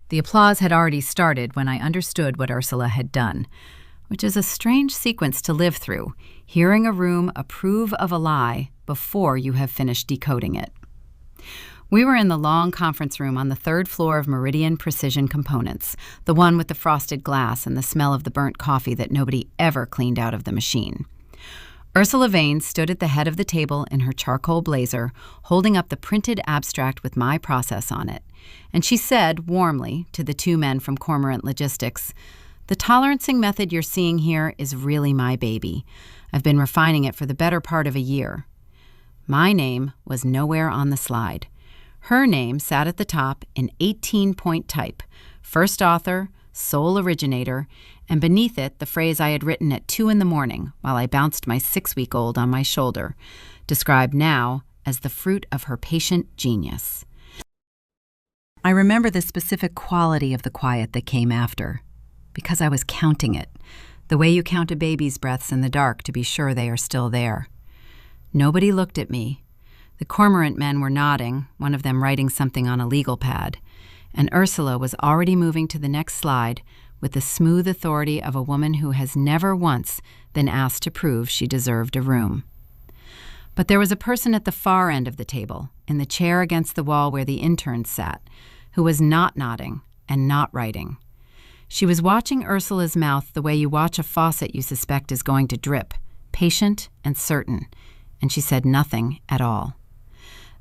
The applause had already started when I understood what Ursula had done, which is a strange sequence to live through, hearing a room approve of a lie before you have finished decoding it. We were in the long conference room on the third floor of Meridian Precision Components, the one with the frosted glass and the smell of the burnt coffee that nobody ever cleaned out of the machine. Ursula Vane stood at the head of the table in her charcoal blazer, holding up the printed abstract with my process on it. And she said warmly to the two men from Cormorant Logistics, "The tolerancing method you're seeing here is really my baby. I've been refining it for the better part of a year." My name was nowhere on the slide. Her name sat at the top in 18-point type, first author, sole originator, and beneath it the phrase I had written at 2 a.m. while I bounced my 6-week-old on my shoulder, described now as the fruit of her patient genius. I remember the specific quality of the quiet that came after, because I was counting it, the way you count a baby's breaths in the dark to be sure they are still there. Nobody looked at me. The Cormorant men were nodding, one of them writing something on a legal pad, and Ursula was already moving to the next slide with the smooth authority of a woman who has never once been asked to prove she deserved a room. But there was a person at the far end of the table, in the chair against the wall where the interns sat, who was not nodding and not writing. She was watching Ursula's mouth the way you watch a faucet you suspect is going to drip, patient and certain, and she said nothing at all.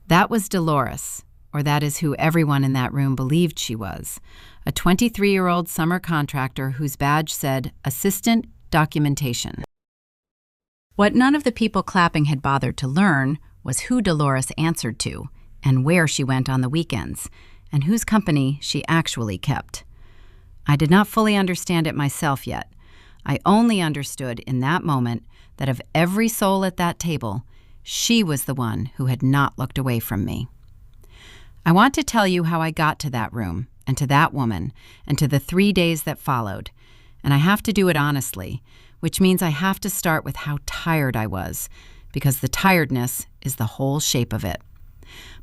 That was Dolores, or that is who everyone in that room believed she was, a 23-year-old summer contractor whose badge said Assistant Documentation. What none of the people clapping had bothered to learn was who Dolores answered to, and where she went on the weekends, and whose company she actually kept. I did not fully understand it myself yet. I only understood in that moment that of every soul at that table, she was the one who had not looked away from me. I want to tell you how I got to that room, and to that woman, and to the 3 days that followed, and I have to do it honestly, which means I have to start with how tired I was, because the tiredness is the whole shape of it.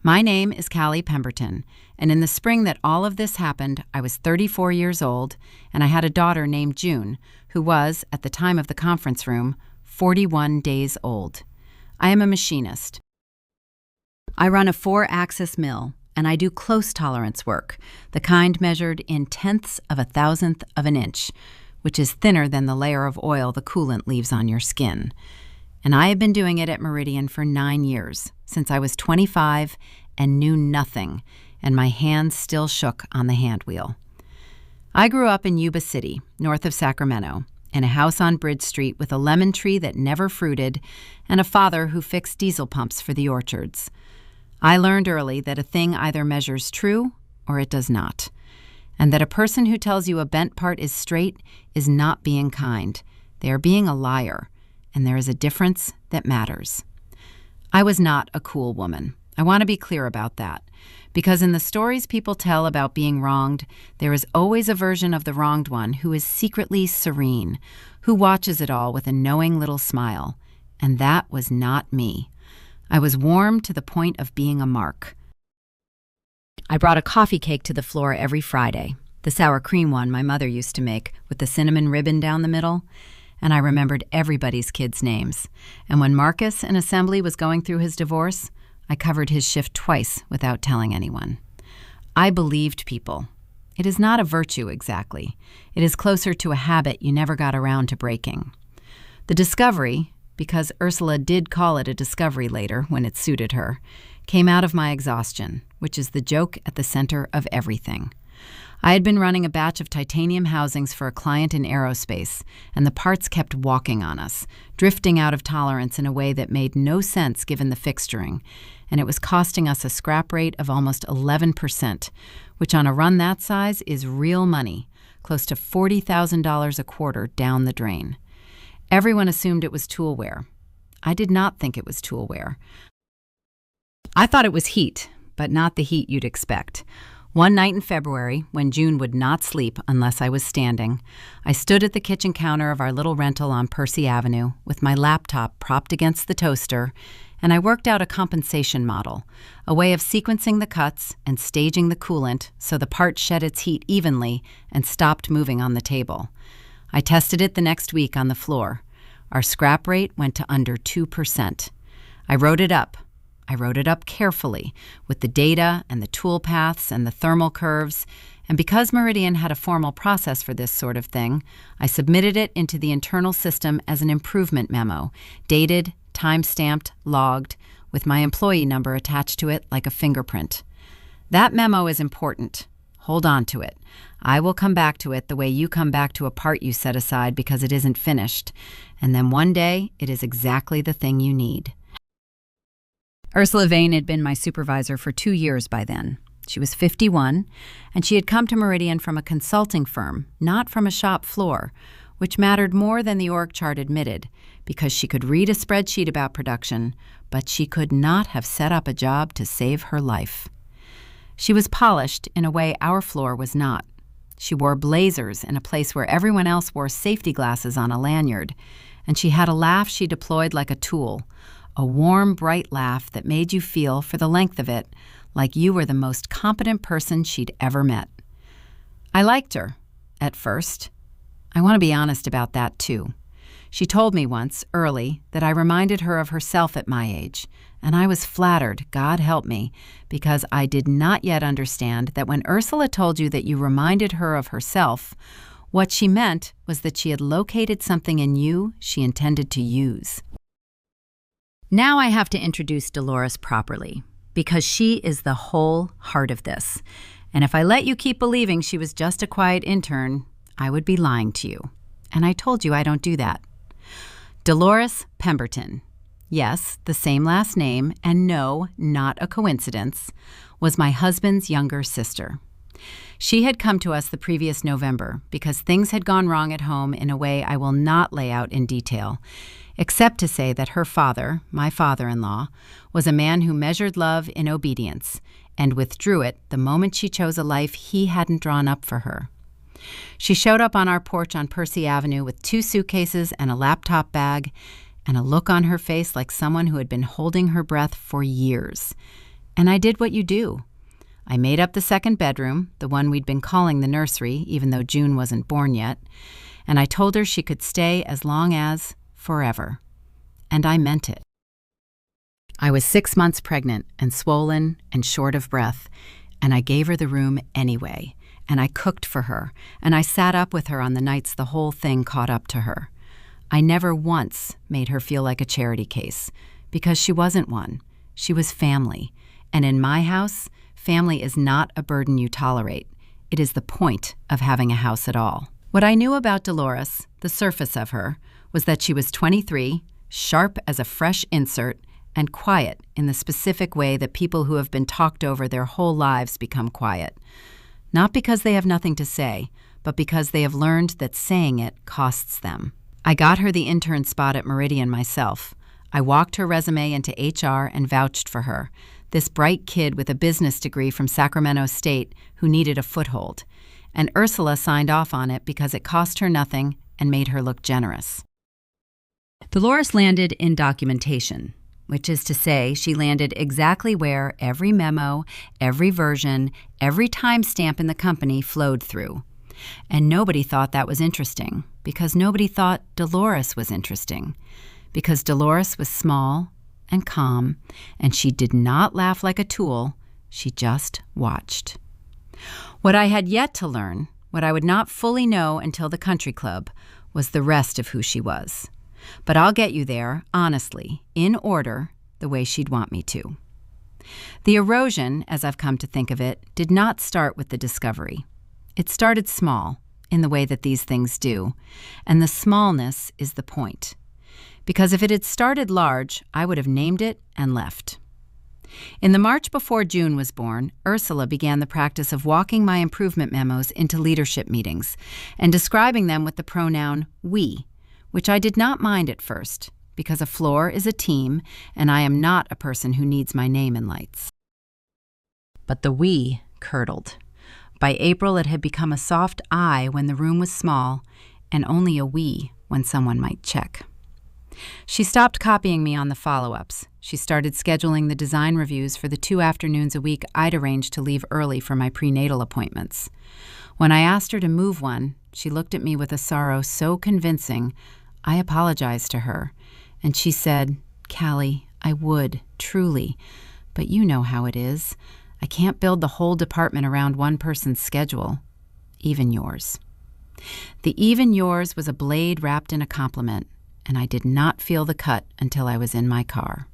My name is Callie Pemberton, and in the spring that all of this happened, I was 34 years old, and I had a daughter named June, who was, at the time of the conference room, 41 days old. I am a machinist. I run a 4-axis mill, and I do close tolerance work, the kind measured in tenths of a thousandth of an inch, which is thinner than the layer of oil the coolant leaves on your skin. And I have been doing it at Meridian for 9 years, since I was 25 and knew nothing, and my hands still shook on the hand wheel. I grew up in Yuba City, north of Sacramento, in a house on Bridge Street with a lemon tree that never fruited and a father who fixed diesel pumps for the orchards. I learned early that a thing either measures true or it does not, and that a person who tells you a bent part is straight is not being kind. They are being a liar, and there is a difference that matters. I was not a cool woman. I want to be clear about that, because in the stories people tell about being wronged, there is always a version of the wronged one who is secretly serene, who watches it all with a knowing little smile, and that was not me. I was warm to the point of being a mark. I brought a coffee cake to the floor every Friday, the sour cream one my mother used to make with the cinnamon ribbon down the middle, and I remembered everybody's kids' names. And when Marcus in assembly was going through his divorce, I covered his shift twice without telling anyone. I believed people. It is not a virtue exactly. It is closer to a habit you never got around to breaking. The discovery, because Ursula did call it a discovery later when it suited her, came out of my exhaustion, which is the joke at the center of everything. I had been running a batch of titanium housings for a client in aerospace, and the parts kept walking on us, drifting out of tolerance in a way that made no sense given the fixturing, and it was costing us a scrap rate of almost 11%, which on a run that size is real money, close to $40,000 a quarter down the drain. Everyone assumed it was tool wear. I did not think it was tool wear. I thought it was heat, but not the heat you'd expect. One night in February, when June would not sleep unless I was standing, I stood at the kitchen counter of our little rental on Percy Avenue with my laptop propped against the toaster and I worked out a compensation model, a way of sequencing the cuts and staging the coolant so the part shed its heat evenly and stopped moving on the table. I tested it the next week on the floor. Our scrap rate went to under 2%. I wrote it up. I wrote it up carefully with the data and the tool paths and the thermal curves, and because Meridian had a formal process for this sort of thing, I submitted it into the internal system as an improvement memo, dated, time-stamped, logged, with my employee number attached to it like a fingerprint. That memo is important. Hold on to it. I will come back to it the way you come back to a part you set aside because it isn't finished, and then one day it is exactly the thing you need. Ursula Vane had been my supervisor for 2 years by then. She was 51, and she had come to Meridian from a consulting firm, not from a shop floor, which mattered more than the org chart admitted, because she could read a spreadsheet about production, but she could not have set up a job to save her life. She was polished in a way our floor was not. She wore blazers in a place where everyone else wore safety glasses on a lanyard, and she had a laugh she deployed like a tool, a warm, bright laugh that made you feel, for the length of it, like you were the most competent person she'd ever met. I liked her, at first. I want to be honest about that, too. She told me once, early, that I reminded her of herself at my age, and I was flattered, God help me, because I did not yet understand that when Ursula told you that you reminded her of herself, what she meant was that she had located something in you she intended to use. Now I have to introduce Dolores properly, because she is the whole heart of this. And if I let you keep believing she was just a quiet intern, I would be lying to you. And I told you I don't do that. Dolores Pemberton, yes, the same last name, and no, not a coincidence, was my husband's younger sister. She had come to us the previous November because things had gone wrong at home in a way I will not lay out in detail, except to say that her father, my father-in-law, was a man who measured love in obedience and withdrew it the moment she chose a life he hadn't drawn up for her. She showed up on our porch on Percy Avenue with 2 suitcases and a laptop bag and a look on her face like someone who had been holding her breath for years. And I did what you do. I made up the second bedroom, the one we'd been calling the nursery, even though June wasn't born yet, and I told her she could stay as long as forever. And I meant it. I was 6 months pregnant and swollen and short of breath, and I gave her the room anyway, and I cooked for her, and I sat up with her on the nights the whole thing caught up to her. I never once made her feel like a charity case, because she wasn't one. She was family, and in my house, family is not a burden you tolerate. It is the point of having a house at all. What I knew about Dolores, the surface of her, was that she was 23, sharp as a fresh insert, and quiet in the specific way that people who have been talked over their whole lives become quiet. Not because they have nothing to say, but because they have learned that saying it costs them. I got her the intern spot at Meridian myself. I walked her resume into HR and vouched for her, this bright kid with a business degree from Sacramento State who needed a foothold. And Ursula signed off on it because it cost her nothing and made her look generous. Dolores landed in documentation, which is to say she landed exactly where every memo, every version, every timestamp in the company flowed through. And nobody thought that was interesting, because nobody thought Dolores was interesting, because Dolores was small and calm, and she did not laugh like a tool, she just watched. What I had yet to learn, what I would not fully know until the country club, was the rest of who she was. But I'll get you there, honestly, in order, the way she'd want me to. The erosion, as I've come to think of it, did not start with the discovery. It started small, in the way that these things do, and the smallness is the point. Because if it had started large, I would have named it and left. In the March before June was born, Ursula began the practice of walking my improvement memos into leadership meetings and describing them with the pronoun we, which I did not mind at first, because a floor is a team, and I am not a person who needs my name in lights. But the we curdled. By April, it had become a soft I when the room was small, and only a we when someone might check. She stopped copying me on the follow-ups. She started scheduling the design reviews for the 2 afternoons a week I'd arranged to leave early for my prenatal appointments. When I asked her to move one, she looked at me with a sorrow so convincing, I apologized to her. And she said, "Callie, I would, truly. But you know how it is. I can't build the whole department around one person's schedule. Even yours." The "even yours" was a blade wrapped in a compliment, and I did not feel the cut until I was in my car.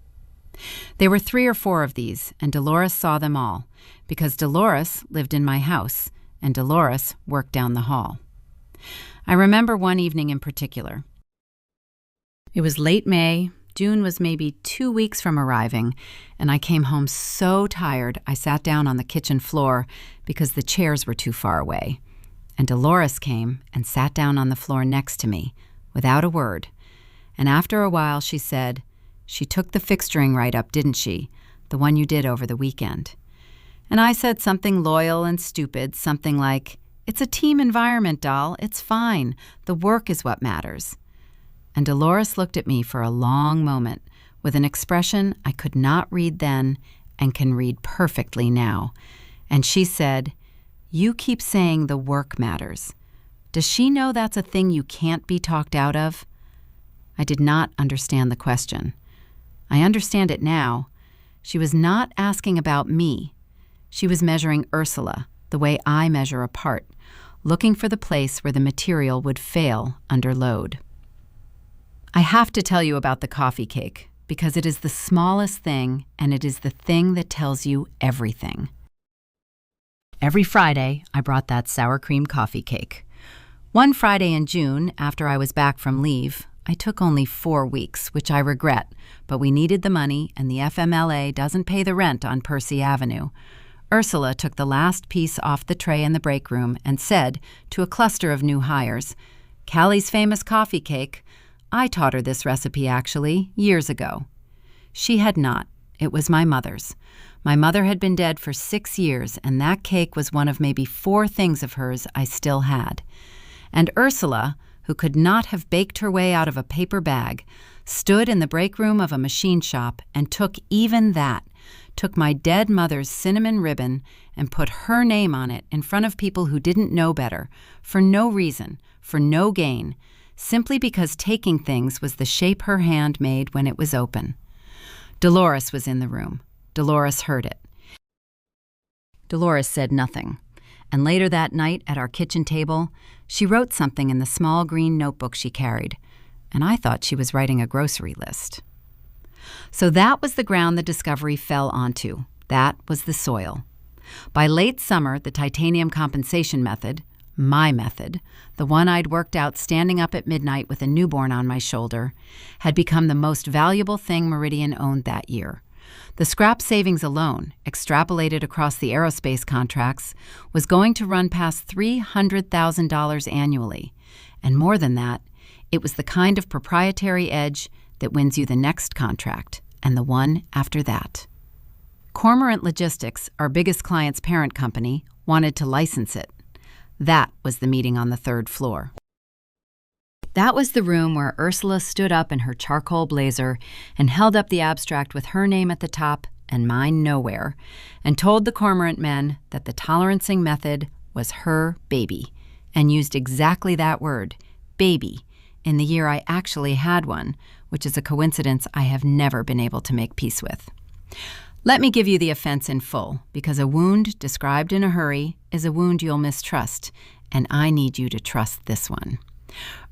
There were 3 or 4 of these, and Dolores saw them all, because Dolores lived in my house, and Dolores worked down the hall. I remember one evening in particular. It was late May. June was maybe 2 weeks from arriving, and I came home so tired I sat down on the kitchen floor because the chairs were too far away. And Dolores came and sat down on the floor next to me, without a word. And after a while she said, "She took the fixturing right up, didn't she? The one you did over the weekend." And I said something loyal and stupid, something like, "It's a team environment, doll. It's fine. The work is what matters." And Dolores looked at me for a long moment with an expression I could not read then and can read perfectly now. And she said, "You keep saying the work matters. Does she know that's a thing you can't be talked out of?" I did not understand the question. I understand it now. She was not asking about me. She was measuring Ursula, the way I measure a part, looking for the place where the material would fail under load. I have to tell you about the coffee cake, because it is the smallest thing, and it is the thing that tells you everything. Every Friday, I brought that sour cream coffee cake. One Friday in June, after I was back from leave, I took only 4 weeks, which I regret, but we needed the money, and the FMLA doesn't pay the rent on Percy Avenue. Ursula took the last piece off the tray in the break room and said, to a cluster of new hires, "Callie's famous coffee cake. I taught her this recipe, actually, years ago." She had not. It was my mother's. My mother had been dead for 6 years, and that cake was one of maybe 4 things of hers I still had. And Ursula, who could not have baked her way out of a paper bag, stood in the break room of a machine shop and took even that, took my dead mother's cinnamon ribbon and put her name on it in front of people who didn't know better, for no reason, for no gain, simply because taking things was the shape her hand made when it was open. Dolores was in the room. Dolores heard it. Dolores said nothing, and later that night at our kitchen table, she wrote something in the small green notebook she carried, and I thought she was writing a grocery list. So that was the ground the discovery fell onto. That was the soil. By late summer, the titanium compensation method, my method, the one I'd worked out standing up at midnight with a newborn on my shoulder, had become the most valuable thing Meridian owned that year. The scrap savings alone, extrapolated across the aerospace contracts, was going to run past $300,000 annually. And more than that, it was the kind of proprietary edge that wins you the next contract, and the one after that. Cormorant Logistics, our biggest client's parent company, wanted to license it. That was the meeting on the 3rd floor. That was the room where Ursula stood up in her charcoal blazer and held up the abstract with her name at the top and mine nowhere, and told the Cormorant men that the tolerancing method was her baby, and used exactly that word, baby, in the year I actually had one, which is a coincidence I have never been able to make peace with. Let me give you the offense in full, because a wound described in a hurry is a wound you'll mistrust, and I need you to trust this one.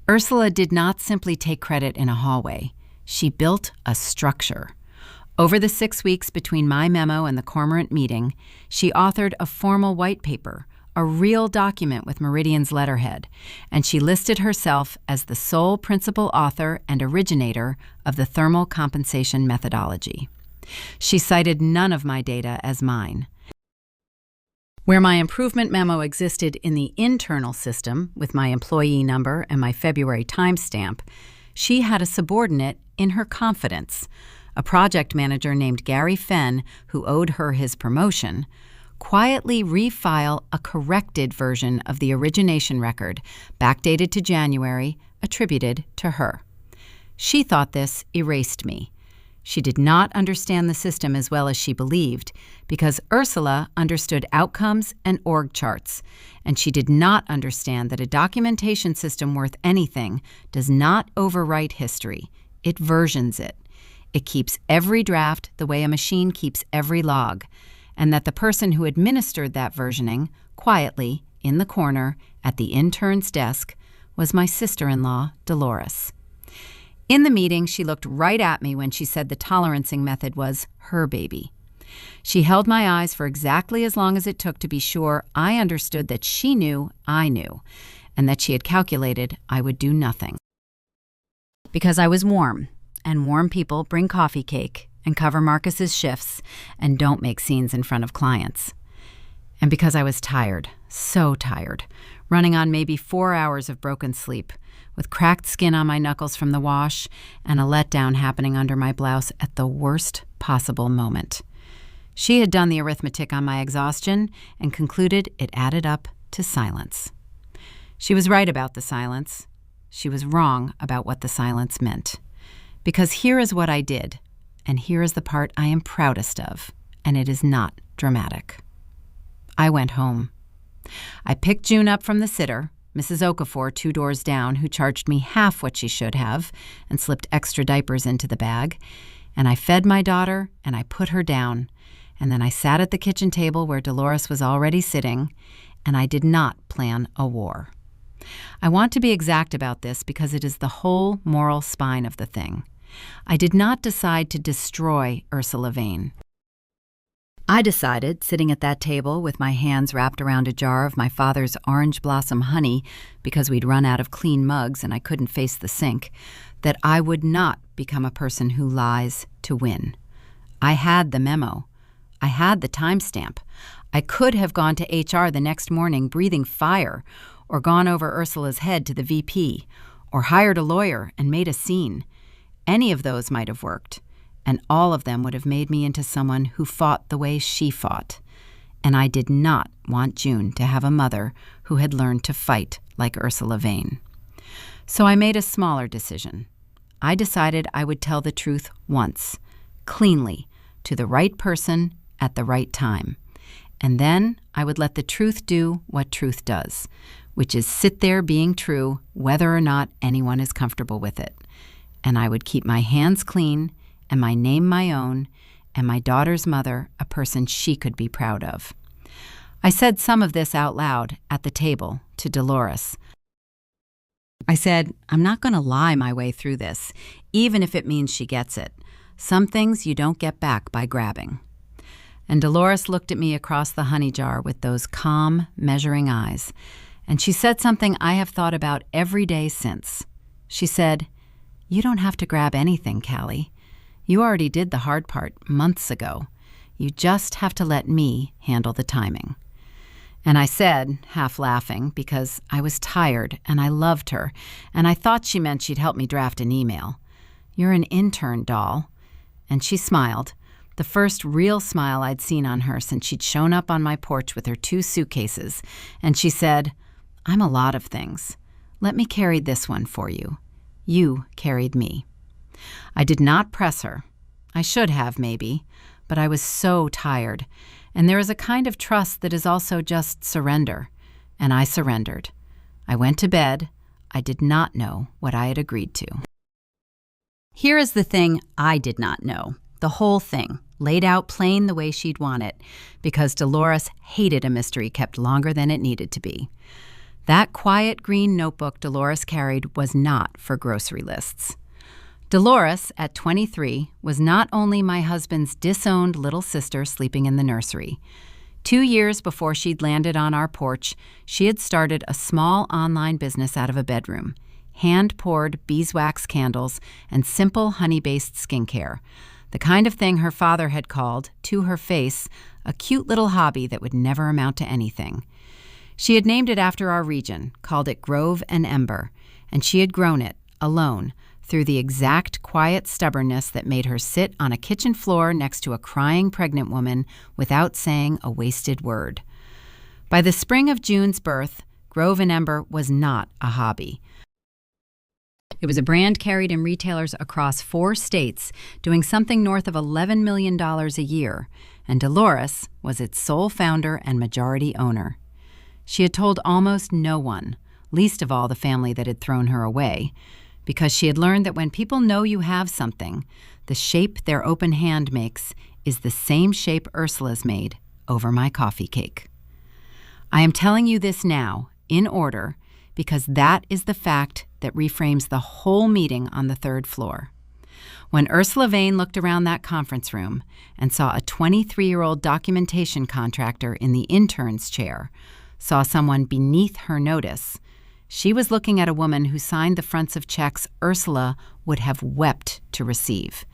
Ursula did not simply take credit in a hallway. She built a structure. Over the 6 weeks between my memo and the Cormorant meeting, she authored a formal white paper, a real document with Meridian's letterhead, and she listed herself as the sole principal author and originator of the thermal compensation methodology. She cited none of my data as mine. Where my improvement memo existed in the internal system with my employee number and my February timestamp, she had a subordinate in her confidence, a project manager named Gary Fenn, who owed her his promotion, quietly refile a corrected version of the origination record, backdated to January, attributed to her. She thought this erased me. She did not understand the system as well as she believed, because Ursula understood outcomes and org charts, and she did not understand that a documentation system worth anything does not overwrite history. It versions it. It keeps every draft the way a machine keeps every log, and that the person who administered that versioning, quietly, in the corner, at the intern's desk, was my sister-in-law, Dolores. In the meeting, she looked right at me when she said the tolerancing method was her baby. She held my eyes for exactly as long as it took to be sure I understood that she knew I knew, and that she had calculated I would do nothing. Because I was warm, and warm people bring coffee cake and cover Marcus's shifts and don't make scenes in front of clients. And because I was tired, so tired, running on maybe 4 hours of broken sleep, with cracked skin on my knuckles from the wash and a letdown happening under my blouse at the worst possible moment. She had done the arithmetic on my exhaustion and concluded it added up to silence. She was right about the silence. She was wrong about what the silence meant. Because here is what I did, and here is the part I am proudest of, and it is not dramatic. I went home. I picked June up from the sitter, Mrs. Okafor 2 doors down, who charged me half what she should have and slipped extra diapers into the bag, and I fed my daughter and I put her down, and then I sat at the kitchen table where Dolores was already sitting, and I did not plan a war. I want to be exact about this because it is the whole moral spine of the thing. I did not decide to destroy Ursula Vane. I decided, sitting at that table with my hands wrapped around a jar of my father's orange blossom honey because we'd run out of clean mugs and I couldn't face the sink, that I would not become a person who lies to win. I had the memo. I had the timestamp. I could have gone to HR the next morning breathing fire, or gone over Ursula's head to the VP, or hired a lawyer and made a scene. Any of those might have worked. And all of them would have made me into someone who fought the way she fought. And I did not want June to have a mother who had learned to fight like Ursula Vane. So I made a smaller decision. I decided I would tell the truth once, cleanly, to the right person at the right time. And then I would let the truth do what truth does, which is sit there being true whether or not anyone is comfortable with it. And I would keep my hands clean and my name my own, and my daughter's mother a person she could be proud of. I said some of this out loud at the table to Dolores. I said, I'm not going to lie my way through this, even if it means she gets it. Some things you don't get back by grabbing. And Dolores looked at me across the honey jar with those calm, measuring eyes, and she said something I have thought about every day since. She said, You don't have to grab anything, Callie. You already did the hard part months ago. You just have to let me handle the timing. And I said, half laughing, because I was tired and I loved her, and I thought she meant she'd help me draft an email, You're an intern, doll. And she smiled, the first real smile I'd seen on her since she'd shown up on my porch with her 2 suitcases, and she said, I'm a lot of things. Let me carry this one for you. You carried me. I did not press her. I should have, maybe, but I was so tired, and there is a kind of trust that is also just surrender, and I surrendered. I went to bed. I did not know what I had agreed to. Here is the thing I did not know, the whole thing, laid out plain the way she'd want it, because Dolores hated a mystery kept longer than it needed to be. That quiet green notebook Dolores carried was not for grocery lists. Dolores, at 23, was not only my husband's disowned little sister sleeping in the nursery. 2 years before she'd landed on our porch, she had started a small online business out of a bedroom, hand-poured beeswax candles and simple honey-based skincare, the kind of thing her father had called, to her face, a cute little hobby that would never amount to anything. She had named it after our region, called it Grove and Ember, and she had grown it, alone, through the exact quiet stubbornness that made her sit on a kitchen floor next to a crying pregnant woman without saying a wasted word. By the spring of June's birth, Grove and Ember was not a hobby. It was a brand carried in retailers across 4 states, doing something north of $11 million a year, and Dolores was its sole founder and majority owner. She had told almost no one, least of all the family that had thrown her away, because she had learned that when people know you have something, the shape their open hand makes is the same shape Ursula's made over my coffee cake. I am telling you this now, in order, because that is the fact that reframes the whole meeting on the 3rd floor. When Ursula Vane looked around that conference room and saw a 23-year-old documentation contractor in the intern's chair, saw someone beneath her notice, she was looking at a woman who signed the fronts of checks Ursula would have wept to receive.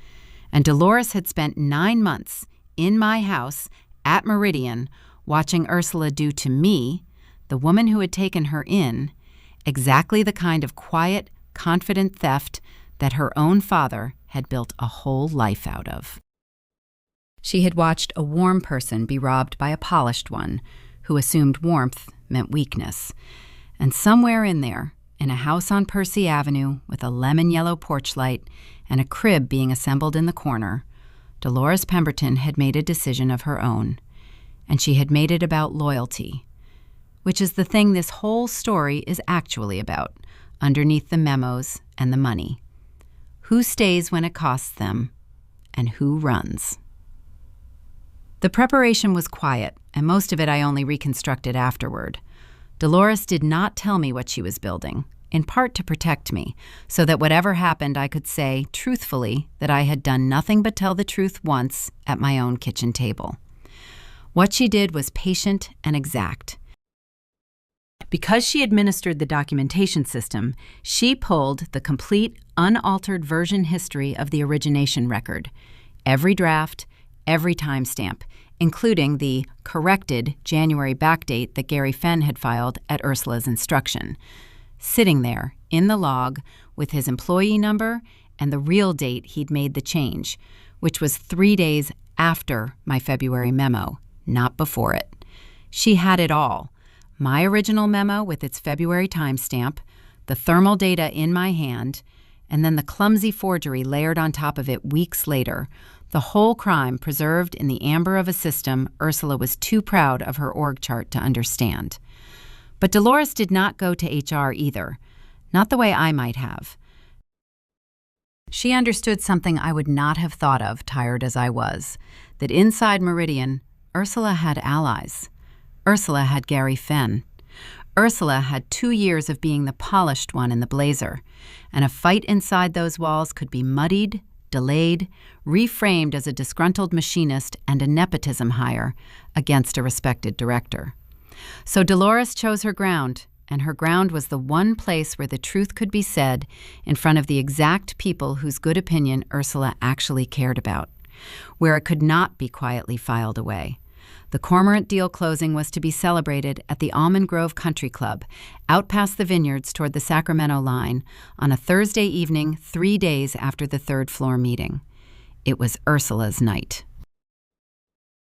And Dolores had spent 9 months in my house at Meridian watching Ursula do to me, the woman who had taken her in, exactly the kind of quiet, confident theft that her own father had built a whole life out of. She had watched a warm person be robbed by a polished one who assumed warmth meant weakness. And somewhere in there, in a house on Percy Avenue with a lemon-yellow porch light and a crib being assembled in the corner, Dolores Pemberton had made a decision of her own. And she had made it about loyalty, which is the thing this whole story is actually about, underneath the memos and the money. Who stays when it costs them, and who runs? The preparation was quiet, and most of it I only reconstructed afterward. Dolores did not tell me what she was building, in part to protect me, so that whatever happened I could say, truthfully, that I had done nothing but tell the truth once at my own kitchen table. What she did was patient and exact. Because she administered the documentation system, she pulled the complete, unaltered version history of the origination record, every draft, every timestamp, including the corrected January backdate that Gary Fenn had filed at Ursula's instruction, sitting there in the log with his employee number and the real date he'd made the change, which was 3 days after my February memo, not before it. She had it all. My original memo with its February timestamp, the thermal data in my hand, and then the clumsy forgery layered on top of it weeks later, the whole crime preserved in the amber of a system Ursula was too proud of her org chart to understand. But Dolores did not go to HR either, not the way I might have. She understood something I would not have thought of, tired as I was, that inside Meridian, Ursula had allies. Ursula had Gary Fenn. Ursula had 2 years of being the polished one in the blazer, and a fight inside those walls could be muddied, delayed, reframed as a disgruntled machinist and a nepotism hire against a respected director. So Dolores chose her ground, and her ground was the one place where the truth could be said in front of the exact people whose good opinion Ursula actually cared about, where it could not be quietly filed away. The Cormorant deal closing was to be celebrated at the Almond Grove Country Club, out past the vineyards toward the Sacramento line, on a Thursday evening 3 days after the 3rd floor meeting. It was Ursula's night.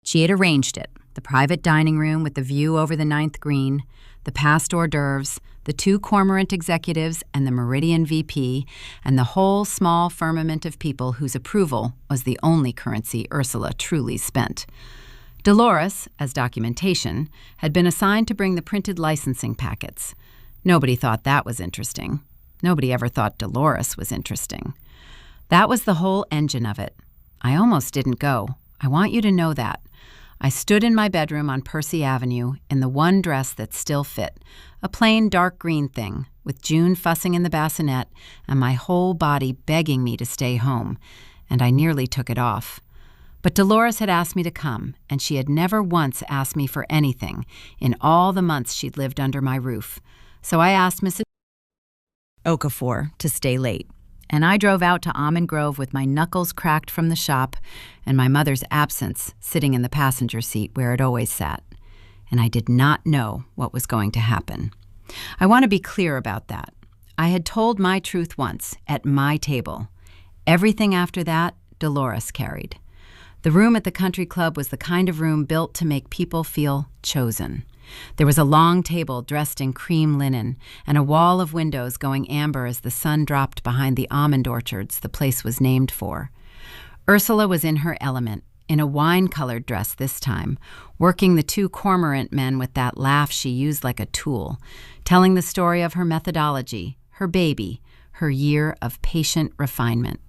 She had arranged it, the private dining room with the view over the 9th green, the past hors d'oeuvres, the 2 Cormorant executives and the Meridian VP, and the whole small firmament of people whose approval was the only currency Ursula truly spent. Dolores, as documentation, had been assigned to bring the printed licensing packets. Nobody thought that was interesting. Nobody ever thought Dolores was interesting. That was the whole engine of it. I almost didn't go. I want you to know that. I stood in my bedroom on Percy Avenue in the one dress that still fit, a plain dark green thing, with June fussing in the bassinet and my whole body begging me to stay home, and I nearly took it off. But Dolores had asked me to come, and she had never once asked me for anything in all the months she'd lived under my roof. So I asked Mrs. Okafor to stay late, and I drove out to Almond Grove with my knuckles cracked from the shop and my mother's absence sitting in the passenger seat where it always sat. And I did not know what was going to happen. I want to be clear about that. I had told my truth once, at my table. Everything after that, Dolores carried. The room at the country club was the kind of room built to make people feel chosen. There was a long table dressed in cream linen and a wall of windows going amber as the sun dropped behind the almond orchards the place was named for. Ursula was in her element, in a wine-colored dress this time, working the two cormorant men with that laugh she used like a tool, telling the story of her methodology, her baby, her year of patient refinement.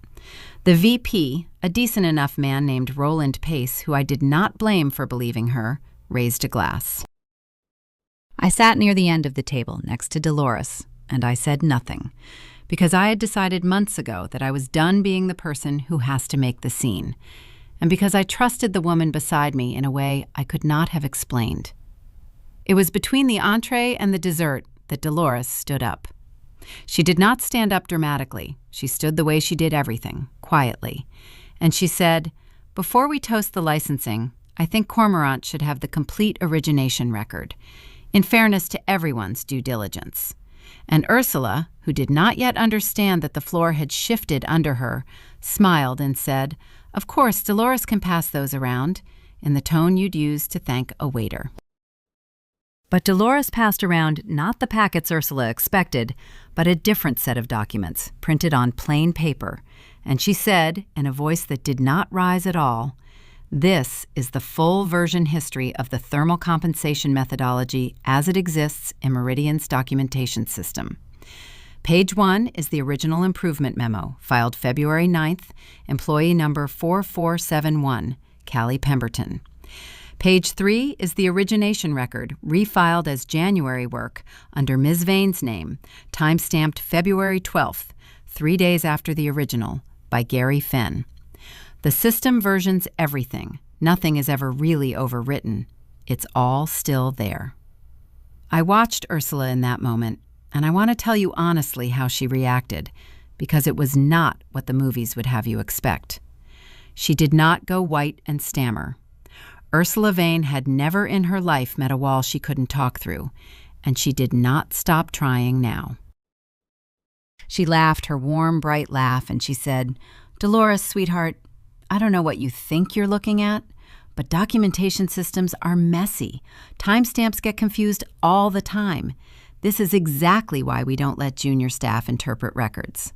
The VP, a decent enough man named Roland Pace, who I did not blame for believing her, raised a glass. I sat near the end of the table next to Dolores, and I said nothing, because I had decided months ago that I was done being the person who has to make the scene, and because I trusted the woman beside me in a way I could not have explained. It was between the entree and the dessert that Dolores stood up. She did not stand up dramatically. She stood the way she did everything, quietly. And she said, "Before we toast the licensing, I think Cormorant should have the complete origination record, in fairness to everyone's due diligence." And Ursula, who did not yet understand that the floor had shifted under her, smiled and said, "Of course, Dolores can pass those around," in the tone you'd use to thank a waiter. But Dolores passed around not the packets Ursula expected, but a different set of documents, printed on plain paper, and she said, in a voice that did not rise at all, "This is the full version history of the thermal compensation methodology as it exists in Meridian's documentation system. Page 1 is the original improvement memo, filed February 9th, employee number 4471, Callie Pemberton. Page 3 is the origination record, refiled as January work under Ms. Vane's name, time-stamped February 12th, 3 days after the original, by Gary Fenn. The system versions everything. Nothing is ever really overwritten. It's all still there." I watched Ursula in that moment, and I want to tell you honestly how she reacted, because it was not what the movies would have you expect. She did not go white and stammer. Ursula Vane had never in her life met a wall she couldn't talk through, and she did not stop trying now. She laughed her warm, bright laugh, and she said, "Dolores, sweetheart, I don't know what you think you're looking at, but documentation systems are messy. Timestamps get confused all the time. This is exactly why we don't let junior staff interpret records."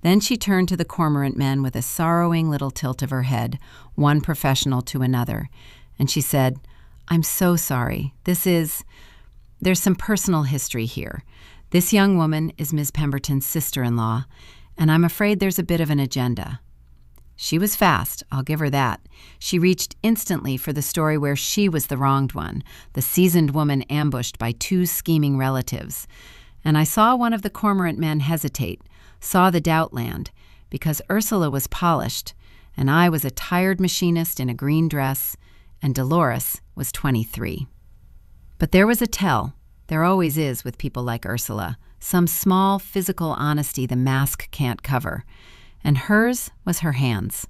Then she turned to the cormorant men with a sorrowing little tilt of her head, one professional to another, and she said, "I'm so sorry. There's some personal history here. This young woman is Ms. Pemberton's sister-in-law, and I'm afraid there's a bit of an agenda." She was fast, I'll give her that. She reached instantly for the story where she was the wronged one, the seasoned woman ambushed by two scheming relatives. And I saw one of the cormorant men hesitate, saw the doubt land, because Ursula was polished, and I was a tired machinist in a green dress, and Dolores was 23. But there was a tell. There always is with people like Ursula, some small physical honesty the mask can't cover. And hers was her hands.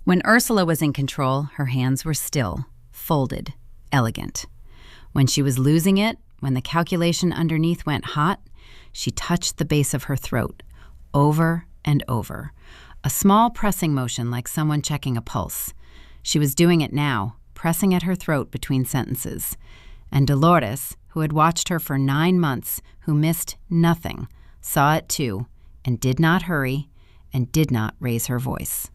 When Ursula was in control, her hands were still, folded, elegant. When she was losing it, when the calculation underneath went hot, she touched the base of her throat, over and over, a small pressing motion like someone checking a pulse. She was doing it now, pressing at her throat between sentences. And Dolores, who had watched her for 9 months, who missed nothing, saw it too, and did not hurry, and did not raise her voice.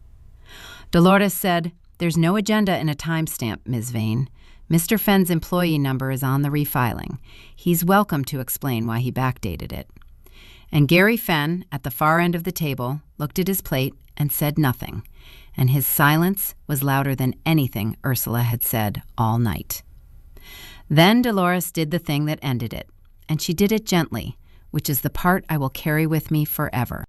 Dolores said, "There's no agenda in a timestamp, Ms. Vane. Mr. Fenn's employee number is on the refiling. He's welcome to explain why he backdated it." And Gary Fenn, at the far end of the table, looked at his plate and said nothing, and his silence was louder than anything Ursula had said all night. Then Dolores did the thing that ended it, and she did it gently, which is the part I will carry with me forever.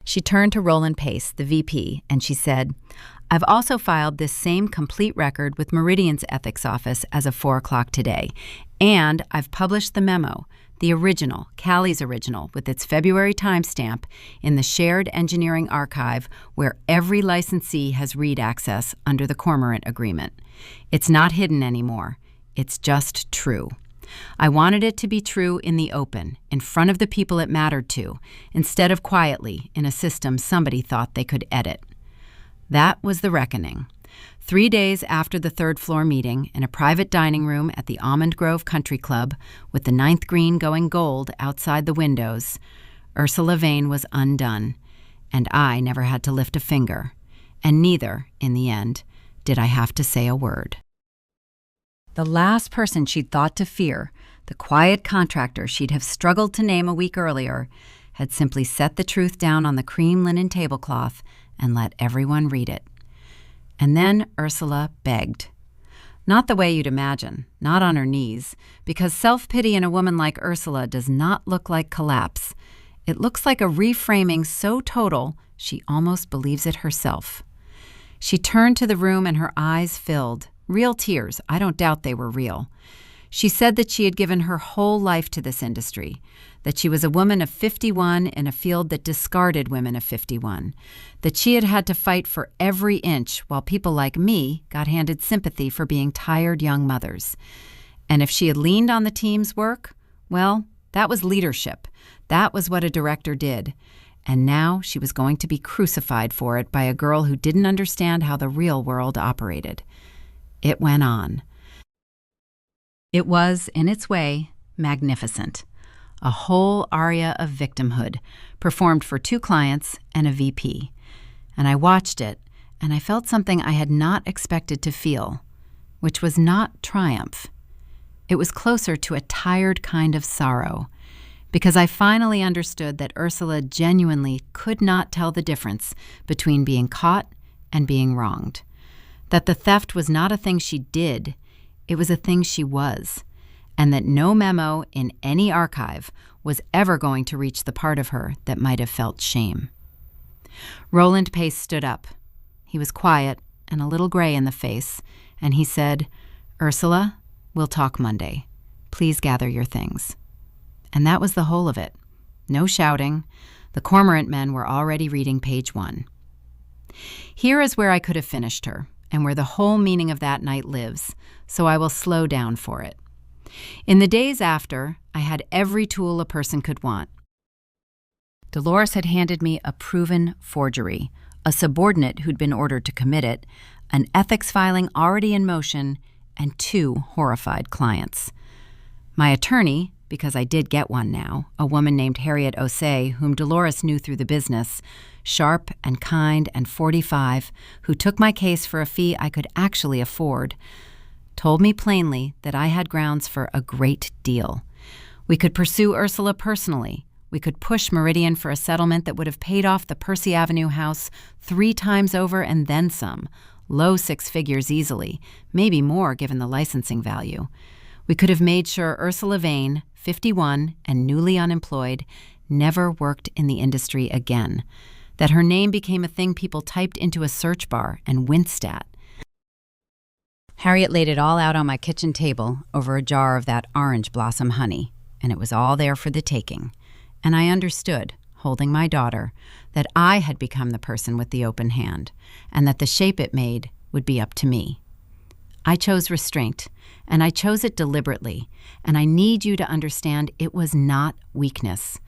She turned to Roland Pace, the VP, and she said, "I've also filed this same complete record with Meridian's ethics office as of 4 o'clock today, and I've published the memo, the original, Callie's original, with its February timestamp in the shared engineering archive where every licensee has read access under the Cormorant Agreement. It's not hidden anymore. It's just true. I wanted it to be true in the open, in front of the people it mattered to, instead of quietly in a system somebody thought they could edit." That was the reckoning. 3 days after the third-floor meeting, in a private dining room at the Almond Grove Country Club, with the ninth green going gold outside the windows, Ursula Vane was undone, and I never had to lift a finger, and neither, in the end, did I have to say a word. The last person she'd thought to fear, the quiet contractor she'd have struggled to name a week earlier, had simply set the truth down on the cream linen tablecloth and let everyone read it. And then Ursula begged. Not the way you'd imagine, not on her knees, because self-pity in a woman like Ursula does not look like collapse. It looks like a reframing so total she almost believes it herself. She turned to the room and her eyes filled. Real tears, I don't doubt they were real. She said that she had given her whole life to this industry, that she was a woman of 51 in a field that discarded women of 51, that she had had to fight for every inch while people like me got handed sympathy for being tired young mothers. And if she had leaned on the team's work, well, that was leadership. That was what a director did. And now she was going to be crucified for it by a girl who didn't understand how the real world operated. It went on. It was, in its way, magnificent. A whole aria of victimhood, performed for 2 clients and a VP. And I watched it, and I felt something I had not expected to feel, which was not triumph. It was closer to a tired kind of sorrow, because I finally understood that Ursula genuinely could not tell the difference between being caught and being wronged. That the theft was not a thing she did, it was a thing she was, and that no memo in any archive was ever going to reach the part of her that might have felt shame. Roland Pace stood up. He was quiet and a little gray in the face, and he said, "Ursula, we'll talk Monday. Please gather your things." And that was the whole of it. No shouting. The Cormorant men were already reading page 1. Here is where I could have finished her, and where the whole meaning of that night lives, so I will slow down for it. In the days after, I had every tool a person could want. Dolores had handed me a proven forgery, a subordinate who'd been ordered to commit it, an ethics filing already in motion, and 2 horrified clients. My attorney, because I did get one now, a woman named Harriet Osei, whom Dolores knew through the business, sharp and kind and 45, who took my case for a fee I could actually afford, told me plainly that I had grounds for a great deal. We could pursue Ursula personally. We could push Meridian for a settlement that would have paid off the Percy Avenue house 3 times over and then some, low 6 figures easily, maybe more given the licensing value. We could have made sure Ursula Vane, 51 and newly unemployed, never worked in the industry again, that her name became a thing people typed into a search bar and winced at. Harriet laid it all out on my kitchen table over a jar of that orange blossom honey, and it was all there for the taking. And I understood, holding my daughter, that I had become the person with the open hand, and that the shape it made would be up to me. I chose restraint, and I chose it deliberately, and I need you to understand it was not weakness,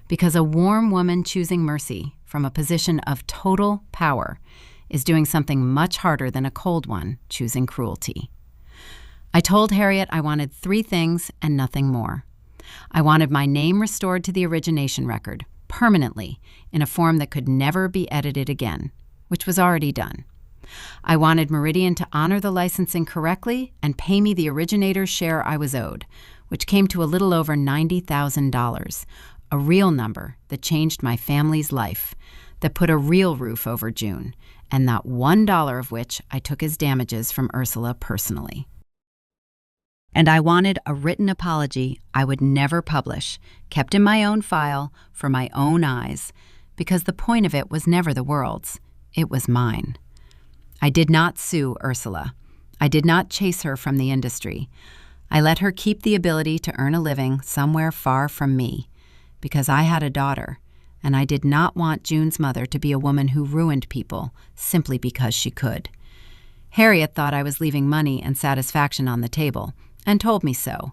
because a warm woman choosing mercy from a position of total power is doing something much harder than a cold one choosing cruelty. I told Harriet I wanted 3 things and nothing more. I wanted my name restored to the origination record, permanently, in a form that could never be edited again, which was already done. I wanted Meridian to honor the licensing correctly and pay me the originator's share I was owed, which came to a little over $90,000, a real number that changed my family's life, that put a real roof over June, and not $1 of which I took as damages from Ursula personally. And I wanted a written apology I would never publish, kept in my own file for my own eyes, because the point of it was never the world's, it was mine. I did not sue Ursula. I did not chase her from the industry. I let her keep the ability to earn a living somewhere far from me, because I had a daughter, and I did not want June's mother to be a woman who ruined people simply because she could. Harriet thought I was leaving money and satisfaction on the table, and told me so,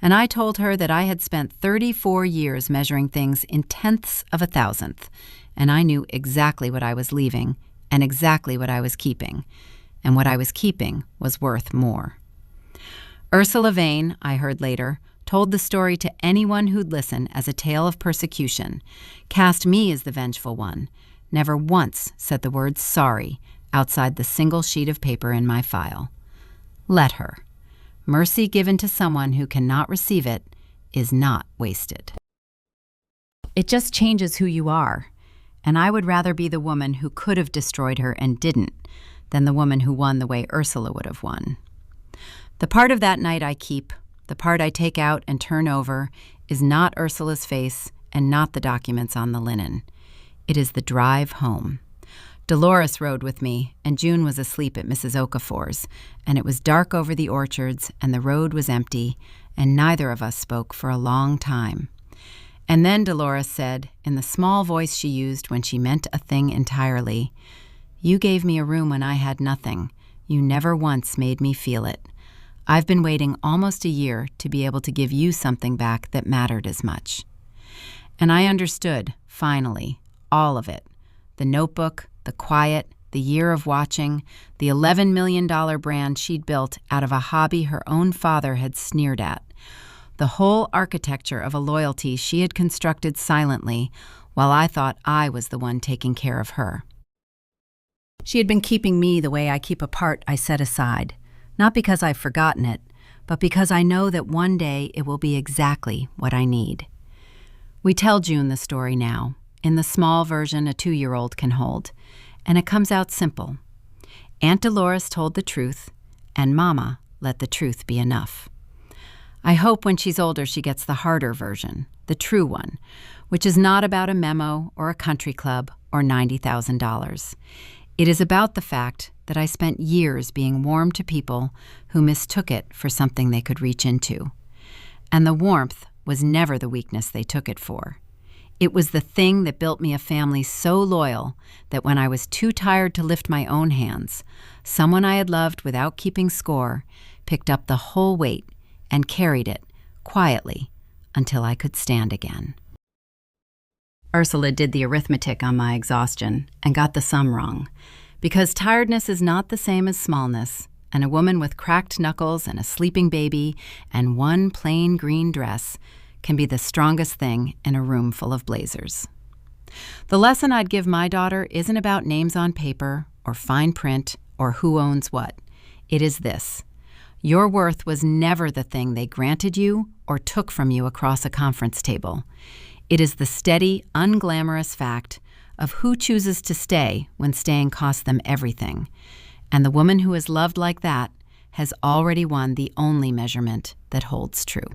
and I told her that I had spent 34 years measuring things in tenths of a thousandth, and I knew exactly what I was leaving and exactly what I was keeping, and what I was keeping was worth more. Ursula Vane, I heard later, told the story to anyone who'd listen as a tale of persecution, cast me as the vengeful one, never once said the word sorry outside the single sheet of paper in my file. Let her. Mercy given to someone who cannot receive it is not wasted. It just changes who you are, and I would rather be the woman who could have destroyed her and didn't than the woman who won the way Ursula would have won. The part of that night I keep, the part I take out and turn over, is not Ursula's face and not the documents on the linen. It is the drive home. Dolores rode with me, and June was asleep at Mrs. Okafor's, and it was dark over the orchards, and the road was empty, and neither of us spoke for a long time. And then Dolores said, in the small voice she used when she meant a thing entirely, "You gave me a room when I had nothing. You never once made me feel it. I've been waiting almost a year to be able to give you something back that mattered as much." And I understood, finally, all of it. The notebook, the quiet, the year of watching, the $11 million brand she'd built out of a hobby her own father had sneered at. The whole architecture of a loyalty she had constructed silently while I thought I was the one taking care of her. She had been keeping me the way I keep a part I set aside, not because I've forgotten it, but because I know that one day it will be exactly what I need. We tell June the story now, in the small version a 2-year-old can hold, and it comes out simple. Aunt Dolores told the truth, and Mama let the truth be enough. I hope when she's older she gets the harder version, the true one, which is not about a memo or a country club or $90,000. It is about the fact that I spent years being warm to people who mistook it for something they could reach into. And the warmth was never the weakness they took it for. It was the thing that built me a family so loyal that when I was too tired to lift my own hands, someone I had loved without keeping score picked up the whole weight and carried it, quietly, until I could stand again. Ursula did the arithmetic on my exhaustion and got the sum wrong, because tiredness is not the same as smallness, and a woman with cracked knuckles and a sleeping baby and one plain green dress can be the strongest thing in a room full of blazers. The lesson I'd give my daughter isn't about names on paper or fine print or who owns what. It is this: your worth was never the thing they granted you or took from you across a conference table. It is the steady, unglamorous fact of who chooses to stay when staying costs them everything. And the woman who is loved like that has already won the only measurement that holds true.